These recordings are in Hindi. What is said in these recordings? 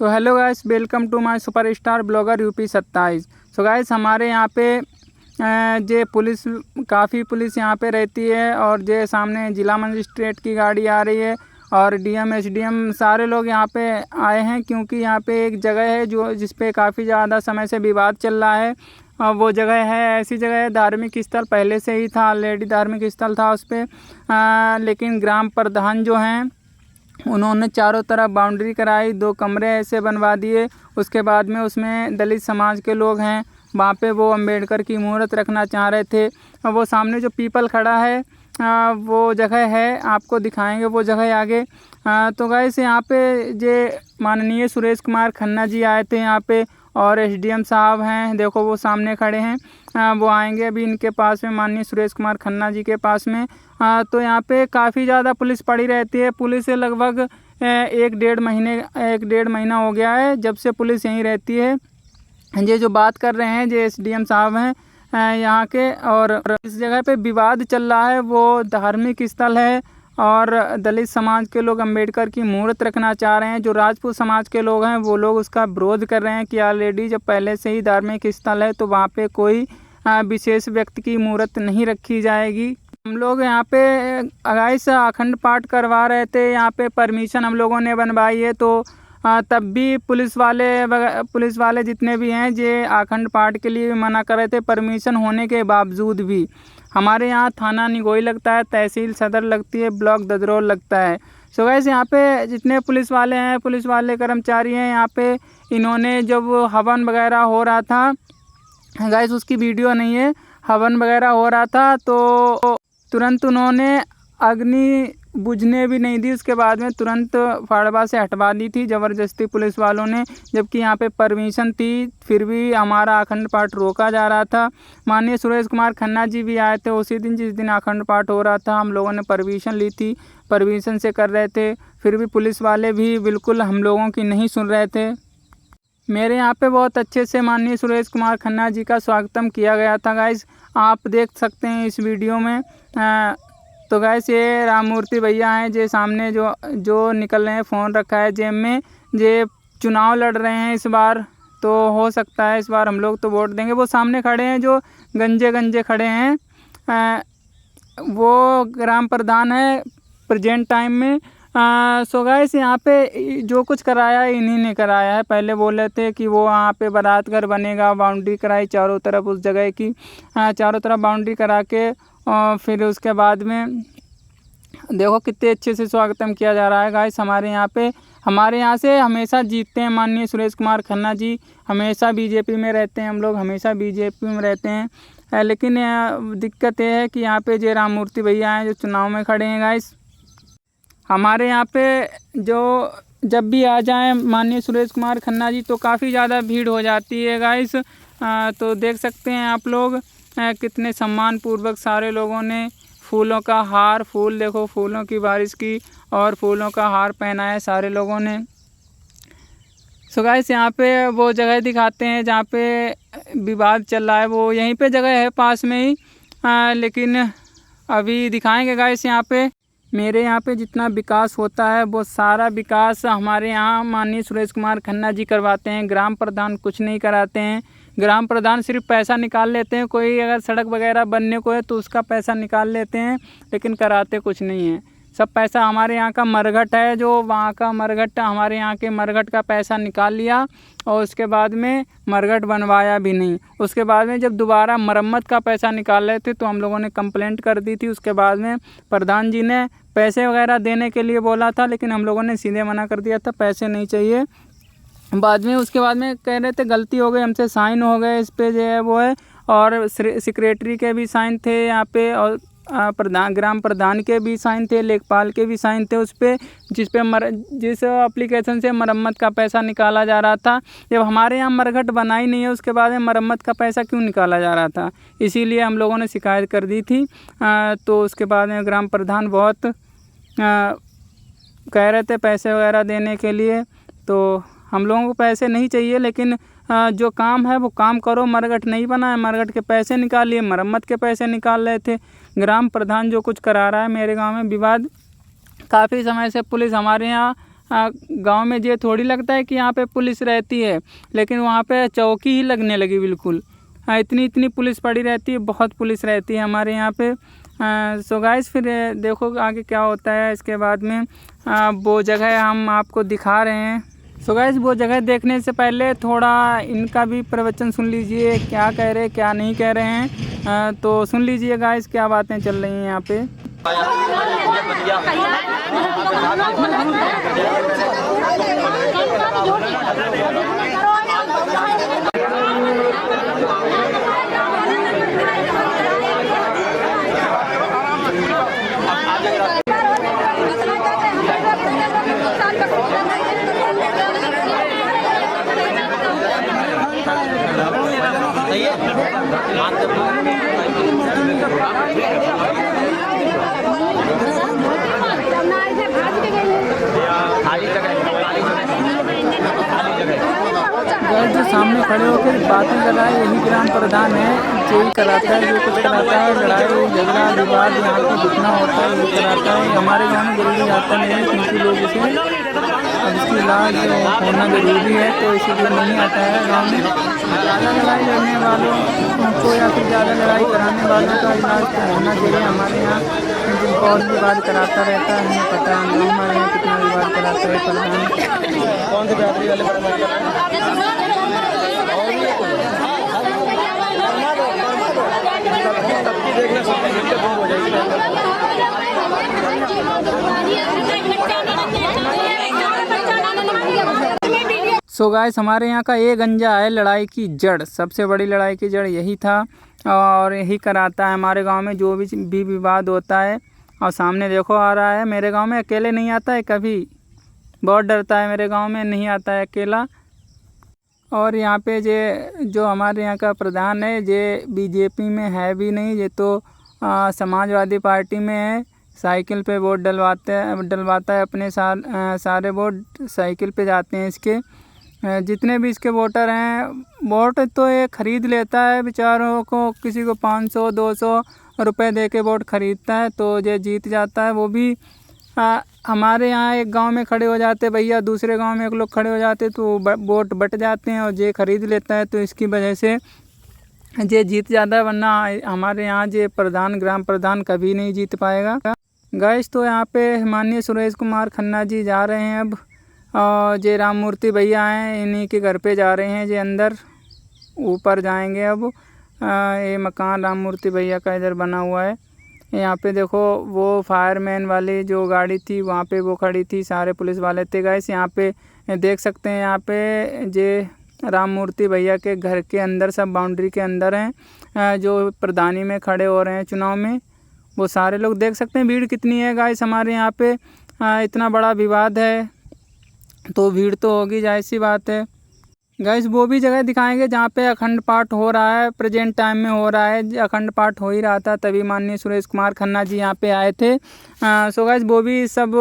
तो hello guys, welcome to my superstar blogger UP 27। So guys, हमारे यहाँ पे जे पुलिस काफ़ी पुलिस यहाँ पे रहती है और जे सामने जिला मजिस्ट्रेट की गाड़ी आ रही है और डीएम एसडीएम सारे लोग यहाँ पे आए हैं, क्योंकि यहाँ पे एक जगह है जो जिस पे काफ़ी ज़्यादा समय से विवाद चल रहा है। वो जगह है, ऐसी जगह है, धार्मिक स्थल पहले से ही था, ऑलरेडी धार्मिक स्थल था उस पर, लेकिन ग्राम प्रधान जो हैं उन्होंने चारों तरफ बाउंड्री कराई, 2 कमरे ऐसे बनवा दिए। उसके बाद में उसमें दलित समाज के लोग हैं, वहाँ पे वो अंबेडकर की मूर्त रखना चाह रहे थे। वो सामने जो पीपल खड़ा है वो जगह है, आपको दिखाएंगे वो जगह आगे। तो गाइस, यहाँ पे जे माननीय सुरेश कुमार खन्ना जी आए थे यहाँ पे, और एसडीएम साहब हैं, देखो वो सामने खड़े हैं। वो आएंगे अभी इनके पास में, माननीय सुरेश कुमार खन्ना जी के पास में। तो यहाँ पे काफ़ी ज़्यादा पुलिस पड़ी रहती है। पुलिस से लगभग 1-1.5 महीना हो गया है जब से पुलिस यहीं रहती है। ये जो बात कर रहे हैं जो एसडीएम साहब हैं यहाँ के, और इस जगह पे विवाद चल रहा है, वो धार्मिक स्थल है और दलित समाज के लोग अंबेडकर की मूर्त रखना चाह रहे हैं। जो राजपूत समाज के लोग हैं वो लोग उसका विरोध कर रहे हैं कि ऑलरेडी जब पहले से ही धार्मिक स्थल है तो वहाँ पे कोई विशेष व्यक्ति की मूर्त नहीं रखी जाएगी। हम लोग यहाँ पे गाइस अखंड पाठ करवा रहे थे, यहाँ पे परमिशन हम लोगों ने बनवाई है, तो तब भी पुलिस वाले जितने भी हैं जे अखंड पाठ के लिए मना कर रहे थे, परमिशन होने के बावजूद भी। हमारे यहाँ थाना निगोई लगता है, तहसील सदर लगती है, ब्लॉक ददरोल लगता है। सो गाइस, यहाँ पे जितने पुलिस वाले हैं, पुलिस वाले कर्मचारी हैं यहाँ पे, इन्होंने जब हवन वगैरह हो रहा था गाइस, उसकी वीडियो नहीं है, हवन वगैरह हो रहा था तो तुरंत उन्होंने अग्नि बुझने भी नहीं दी, उसके बाद में तुरंत फाड़वा से हटवा दी थी ज़बरदस्ती पुलिस वालों ने, जबकि यहाँ पे परमिशन थी, फिर भी हमारा अखंड पाठ रोका जा रहा था। माननीय सुरेश कुमार खन्ना जी भी आए थे उसी दिन जिस दिन अखंड पाठ हो रहा था, हम लोगों ने परमिशन ली थी, परमिशन से कर रहे थे, फिर भी पुलिस वाले भी बिल्कुल हम लोगों की नहीं सुन रहे थे। मेरे यहाँ पे बहुत अच्छे से माननीय सुरेश कुमार खन्ना जी का स्वागतम किया गया था गाइस, आप देख सकते हैं इस वीडियो में। तो गाइस, ये राममूर्ति भैया हैं जो सामने जो निकल रहे हैं, फ़ोन रखा है जेब में, जे चुनाव लड़ रहे हैं इस बार, तो हो सकता है इस बार हम लोग तो वोट देंगे। वो सामने खड़े हैं जो गंजे खड़े हैं, वो ग्राम प्रधान है प्रेजेंट टाइम में। सो गाइस, यहाँ पे जो कुछ कराया है इन्हीं ने कराया है। पहले बोले थे कि वो वहाँ पे बारात घर बनेगा, बाउंड्री कराई चारों तरफ उस जगह की, चारों तरफ बाउंड्री करा के, और फिर उसके बाद में देखो कितने अच्छे से स्वागतम किया जा रहा है गाइस। हमारे यहाँ से हमेशा जीतते हैं माननीय सुरेश कुमार खन्ना जी, हमेशा बीजेपी में रहते हैं, हम लोग हमेशा बीजेपी में रहते हैं। लेकिन दिक्कत ये है कि यहाँ पे जे राममूर्ति भैया हैं जो चुनाव में खड़े हैं गाइस। हमारे यहाँ पे जो जब भी आ जाएं माननीय सुरेश कुमार खन्ना जी तो काफ़ी ज़्यादा भीड़ हो जाती है गाइस। तो देख सकते हैं आप लोग कितने सम्मानपूर्वक सारे लोगों ने फूलों का हार, फूल देखो, फूलों की बारिश की और फूलों का हार पहनाया सारे लोगों ने। सो गाइस, यहाँ पे वो जगह दिखाते हैं जहाँ पे विवाद चल रहा है, वो यहीं पे जगह है पास में ही, लेकिन अभी दिखाएंगे गाइस। यहाँ पे मेरे यहाँ पे जितना विकास होता है वो सारा विकास हमारे यहाँ माननीय सुरेश कुमार खन्ना जी करवाते हैं, ग्राम प्रधान कुछ नहीं कराते हैं। ग्राम प्रधान सिर्फ पैसा निकाल लेते हैं, कोई अगर सड़क वगैरह बनने को है तो उसका पैसा निकाल लेते हैं, लेकिन कराते कुछ नहीं है। सब पैसा हमारे यहाँ का मरघट है, जो वहाँ का मरघट, हमारे यहाँ के मरघट का पैसा निकाल लिया और उसके बाद में मरघट बनवाया भी नहीं। उसके बाद में जब दोबारा मरम्मत का पैसा निकाल रहे थे तो हम लोगों ने कंप्लेंट कर दी थी। उसके बाद में प्रधान जी ने पैसे वगैरह देने के लिए बोला था, लेकिन हम लोगों ने सीधे मना कर दिया था, पैसे नहीं चाहिए। बाद में उसके बाद में कह रहे थे गलती हो गई हमसे, साइन हो गए इस पे जो है वो है, और सेक्रेटरी के भी साइन थे यहाँ पे, और ग्राम प्रधान के भी साइन थे, लेखपाल के भी साइन थे उस पर, जिस एप्लीकेशन से मरम्मत का पैसा निकाला जा रहा था। जब हमारे यहाँ मरघट बना ही नहीं है उसके बाद में मरम्मत का पैसा क्यों निकाला जा रहा था, इसीलिए हम लोगों ने शिकायत कर दी थी। तो उसके बाद में ग्राम प्रधान बहुत कह रहे थे पैसे वगैरह देने के लिए, तो हम लोगों को पैसे नहीं चाहिए, लेकिन जो काम है वो काम करो। मरघट नहीं बना है, मरघट के पैसे निकालिए, मरम्मत के पैसे निकाल रहे थे। ग्राम प्रधान जो कुछ करा रहा है मेरे गांव में, विवाद काफ़ी समय से पुलिस हमारे यहाँ गांव में ये थोड़ी लगता है कि यहाँ पे पुलिस रहती है, लेकिन वहाँ पे चौकी ही लगने लगी बिल्कुल। इतनी पुलिस पड़ी रहती है, बहुत पुलिस रहती है हमारे यहाँ पे। सो गाइस फिर देखो आगे क्या होता है। इसके बाद में वो जगह हम आपको दिखा रहे हैं। सो गाइस वो जगह देखने से पहले थोड़ा इनका भी प्रवचन सुन लीजिए, क्या कह रहे क्या नहीं कह रहे हैं। तो सुन लीजिए गाइस क्या बातें चल रही हैं यहाँ पे। जो सामने खड़े होकर बातें कर रहा है यही ग्राम प्रधान है, जो ही कराता है, जो कुछ कराता है। लड़ाई झगड़ा विवाद यहाँ पे जितना होता है वो कराता है। हमारे गाँव में जल्दी आता नहीं है क्योंकि लोग इसे इसकी इलाज होना ज़रूरी है, तो इसीलिए नहीं आता है गाँव में। ज़्यादा लड़ाई लड़ने वालों को या फिर ज़्यादा लड़ाई कराने वालों का इलाज तो होना चाहिए। हमारे यहाँ बहुत विवाद कराता रहता है, हमें पता है हमारे यहाँ कितना विवाद कराता है प्रधान। कौन से बेहतरी वाले सो गाइस हमारे यहाँ का ये गंजा है लड़ाई की जड़, सबसे बड़ी लड़ाई की जड़ यही था और यही कराता है हमारे गांव में जो भी विवाद होता है। और सामने देखो आ रहा है, मेरे गांव में अकेले नहीं आता है कभी, बहुत डरता है, मेरे गांव में नहीं आता है अकेला। और यहाँ पे जो हमारे यहाँ का प्रधान है ये बीजेपी में है भी नहीं, ये तो समाजवादी पार्टी में है। साइकिल पे वोट डलवाता है अपने सारे वोट साइकिल पे जाते हैं इसके। जितने भी इसके वोटर हैं वोट तो ये ख़रीद लेता है बेचारों को, किसी को 500-200 रुपए दे के वोट ख़रीदता है तो ये जीत जाता है। वो भी हमारे यहाँ एक गांव में खड़े हो जाते भैया, दूसरे गांव में एक लोग खड़े हो जाते तो वोट बट जाते हैं और ये ख़रीद लेता है, तो इसकी वजह से ये जीत जाता है। वरना हमारे यहाँ ये ग्राम प्रधान कभी नहीं जीत पाएगा। गाइस तो यहाँ पे माननीय सुरेश कुमार खन्ना जी जा रहे हैं अब, और ये राम मूर्ति भैया हैं, इन्हीं के घर पे जा रहे हैं। ये अंदर ऊपर जाएंगे अब। ये मकान राम मूर्ति भैया का इधर बना हुआ है। यहाँ पे देखो वो फायरमैन वाली जो गाड़ी थी वहाँ पे वो खड़ी थी, सारे पुलिस वाले थे गाइस। यहाँ पे देख सकते हैं, यहाँ पे ये राम मूर्ति भैया के घर के अंदर सब बाउंड्री के अंदर हैं, जो प्रधानी में खड़े हो रहे हैं चुनाव में, वो सारे लोग देख सकते हैं। भीड़ कितनी है गाइस हमारे यहाँ पे, इतना बड़ा विवाद है तो भीड़ तो होगी, जाहिर सी बात है। गाइस वो भी जगह दिखाएंगे जहाँ पे अखंड पाठ हो रहा है, प्रेजेंट टाइम में हो रहा है, अखंड पाठ हो ही रहा था तभी माननीय सुरेश कुमार खन्ना जी यहाँ पे आए थे। सो गाइस वो भी सब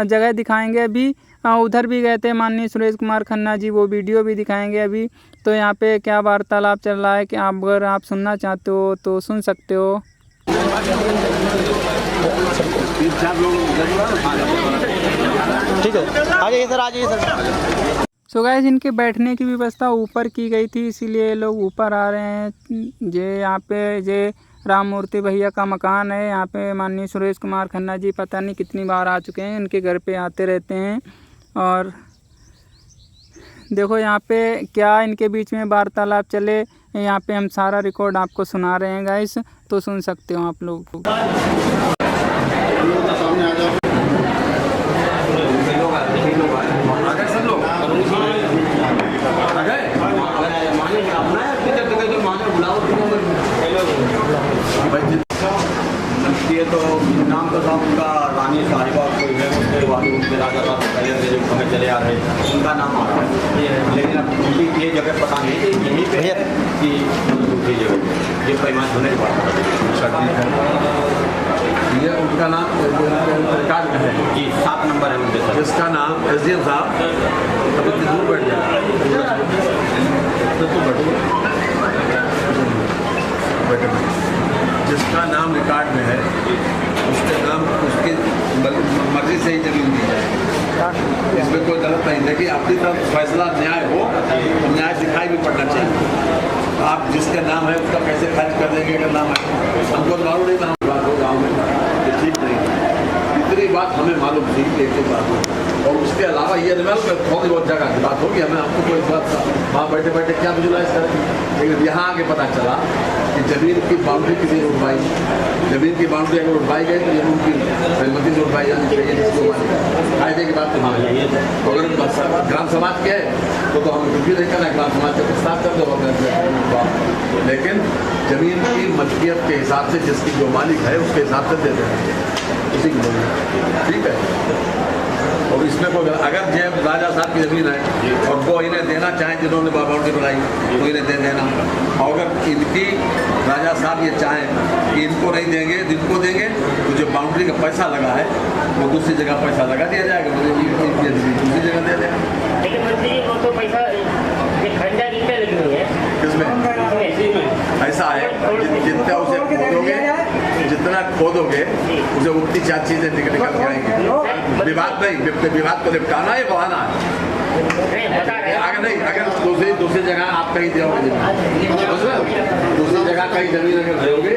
जगह दिखाएंगे अभी। उधर भी गए थे माननीय सुरेश कुमार खन्ना जी, वो वीडियो भी दिखाएंगे अभी। तो यहाँ पे क्या वार्तालाप चल रहा है कि अगर आप सुनना चाहते हो तो सुन सकते हो। ठीक है, आ जाइए सर, आ जाइए सर। सो गाइस इनके बैठने की व्यवस्था ऊपर की गई थी, इसीलिए लोग ऊपर आ रहे हैं। ये यहाँ पे ये राम मूर्ति भैया का मकान है। यहाँ पे माननीय सुरेश कुमार खन्ना जी पता नहीं कितनी बार आ चुके हैं, इनके घर पे आते रहते हैं। और देखो यहाँ पे क्या इनके बीच में वार्तालाप चले, यहाँ पे हम सारा रिकॉर्ड आपको सुना रहे हैं गाइस, तो सुन सकते हो आप लोग। ये तो नाम तो था उनका रानी साहिबा कोई है, उसके बाद उनके राजा था पहले से जो समय चले आ रहे उनका नाम आ रहा है, लेकिन अब उनकी ये जगह पता नहीं थी यहीं पे है कि दूसरी जगह ये पैमाना होने के बाद ये उनका नाम कार्ड में है जी 7 नंबर है उनके साथ, जिसका नाम एसडीएम साहब अभी दूर बैठ जाए जिसका नाम रिकॉर्ड में है उसके नाम उसके मर्जी से ही जमीन दी जाए। इसमें न्याय हो तो न्याय दिखाई भी पड़ना चाहिए। आप जिसका नाम है उसका कैसे खारिज कर देंगे अगर नाम है? हमको तो मालूम नहीं था बात हो गाँव में, ये ठीक नहीं। इतनी बात हमें मालूम थी कि एक बात हो, और उसके अलावा ये नहीं मालूम थोड़ी बहुत जगह की बात होगी, हमें हमको कोई बात वहाँ बैठे बैठे क्या विजुलाइज करेंगे। लेकिन यहाँ आके पता चला कि जमीन की बाउंड्री किसी ने उठवाई, जमीन की बाउंड्री अगर उठवाई गई तो जमीन की सहमति से उठवाई जानी चाहिए, जिसको फायदे की बात तो हाँ है। तो अगर ग्राम समाज के है तो हमें कुछ भी नहीं करना है, ग्राम समाज का प्रस्ताव कर दो। लेकिन जमीन की मलकियत के हिसाब से जिसकी जो मालिक है उसके हिसाब से दे देना उसी की, ठीक है। और इसमें कोई अगर जब राजा साहब की ज़मीन है और वो इन्हें देना चाहें, जिन्होंने बाउंड्री बनाई तो इन्हें दे देना, और अगर इनकी राजा साहब ये चाहें कि इनको नहीं देंगे, जिनको देंगे तो जो बाउंड्री का पैसा लगा है वो दूसरी जगह पैसा लगा दिया जाएगा, मुझे दूसरी जगह दे देगा। लेकिन मंत्री वो तो पैसा खंडा नीचे लगी हुई है किसमें? ऐसा है जितना उसे खोदोगे, जितना खोदोगे उसे उतनी चार चीजें निकल के आएंगी। विवाद नहीं, विवाद को निपटाना है, बहाना है। अगर नहीं, अगर दूसरी जगह आप कहीं दोगे, दूसरी जगह कहीं जमीन अगर दोगे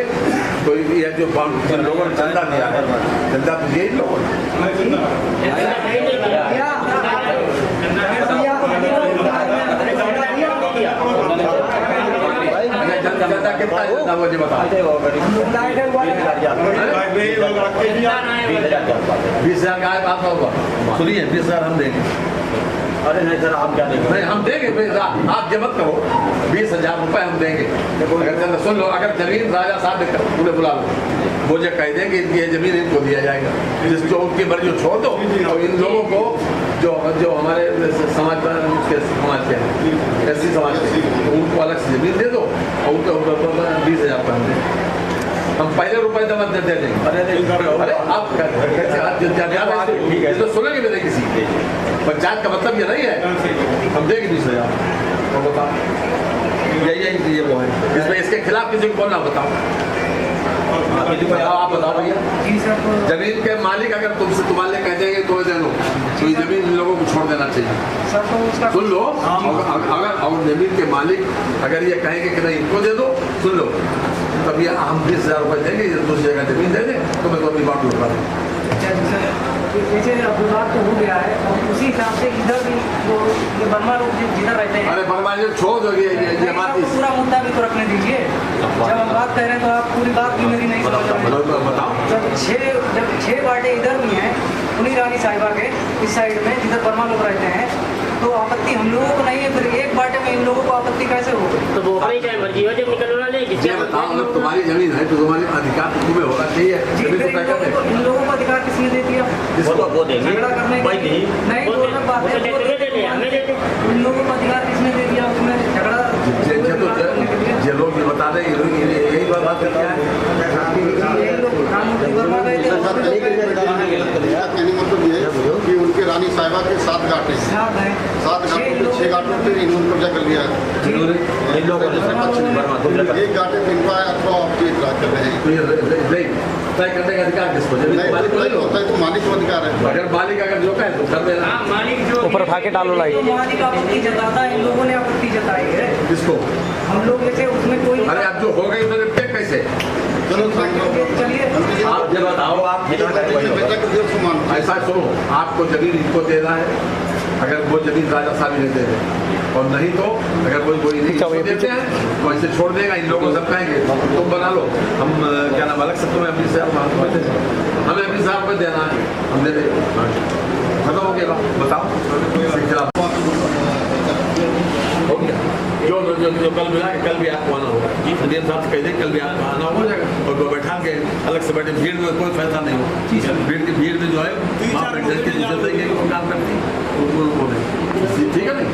तो ये जो लोगों ने चंदा दिया है, चंदा तो यही लोगों चंदा कितना है मुझे बताओ। 20,000 का है, बात होगा सुनिए, 20,000 हम देंगे। अरे नहीं सर, आप क्या देंगे? नहीं हम देंगे, आप जब मत करो, 20,000 रुपये हम देंगे। अगर सुन लो, अगर जमीन राजा साहब ने उन्हें बुला लो, वो जो कह दें कि इनकी ये जमीन इनको दिया जाएगा, जिसको उनकी मर्जी छोड़ दो, और इन लोगों को जो हमारे समाज के समाज के हैं, ऐसी समाज के, तो उनको अलग से जमीन दे दो और उनको 20,000 रुपये हम दें। हम पहले रुपये दमन देते थे। अरे आप तो सुनेंगे भी नहीं किसी, पंचायत का मतलब ये नहीं है हम देंगे 20,000। और बताओ यही वो है, इसमें इसके खिलाफ किसी को बोलना, बताओ आप बताओ भैया। जमीन के मालिक अगर तुमसे तुम्हारे कह देंगे तो ये जमीन इन लोगों को छोड़ देना चाहिए। सुन लो, अगर और जमीन के मालिक अगर ये कहेंगे कि नहीं इनको दे दो, सुन लो, तब ये हम 20,000 रुपये देंगे, दूसरी जगह जमीन दे दें तो मैं तो अपनी बात उठा दूँ। जैसे विवाद तो हो गया है, उसी हिसाब से इधर भी वो ये बर्मा लोग जिधर रहते हैं, अरे बर्मा जो छोड़ दो, ये बात पूरा मुद्दा भी तो रखने दीजिए। जब हम बात कर रहे हैं तो आप पूरी बात भी मेरी नहीं समझ रहे हैं। बताओ। जब 6 बाटे इधर भी हैं उन्हीं रानी साहिबा के इस साइड में जिधर बर्मा लोग रहते हैं, तो आपत्ति हम लोगों को नहीं है, फिर एक बाटे में इन लोगों को आपत्ति कैसे हो? तो वो अपनी चाहे मर्जी हो, जब निकलना ले ये बताओ, अगर तुम्हारी जमीन है तो तुम्हारी अधिकार तुम्हें होना चाहिए। इन लोगों को अधिकार किसने दे दिया? वो देंगे झगड़ा करने के लिए नहीं, वो अलग बात है। इन लोगों को अधिकार किसने दे दिया? उसमें झगड़ा ये लोग ये बता रहे यही बात क्या है, यही लोग प्रधानमंत्री वर्मा गए थे, कहने का मतलब ये है कि उनके रानी साहिबा के 7 घाटे हैं, 7 घाटों पे 6 घाटों पे इन्होंने कब्जा कर लिया है। इन लोगों ने एक घाटे पे इनका है, अथवा आप ये इतराज कर रहे हैं। तय करने का अधिकार किसको? मालिक होता है तो मालिक को अधिकार है। अगर मालिक अगर जो कहे तो कर देना। मालिक जो ऊपर उठा के डालो लाइट। मालिक आपत्ति जताता है, इन लोगों ने आपत्ति जताई है। किसको? हम लोग जैसे उसमें कोई अरे अब जो हो गई तो निपटे कैसे? चलो चलिए आप ये बताओ, आप ऐसा सुनो, आपको जमीन इनको देना है, अगर वो जमीन राजा साहब ने दे दे, और नहीं तो अगर कोई नहीं इसको देते हैं तो ऐसे छोड़ देगा। इन लोगों सब कहेंगे तुम बना लो, हम क्या नाम अलग से तुम्हें 20,000 रुपये दे, हमें 20,000 रुपये देना है, हम दे दें, खत्म हो गया। बताओ हो गया। जो कल मिला के कल भी आपको आना होगा जी, सदीन साहब से कह दें कल भी आपको आना हो जाएगा, और वो बैठा के अलग से बैठे, भीड़ में कोई फैसला नहीं हो, भीड़ में जो है वहाँ बैठने की जरूरत है, काम करती है, ठीक है नहीं।